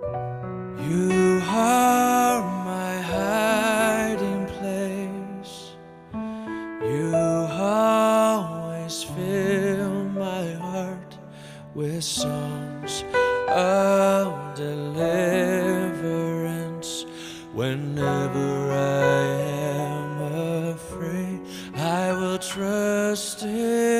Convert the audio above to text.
You are my hiding place. You always fill my heart with songs of deliverance. Whenever I am afraid, I will trust in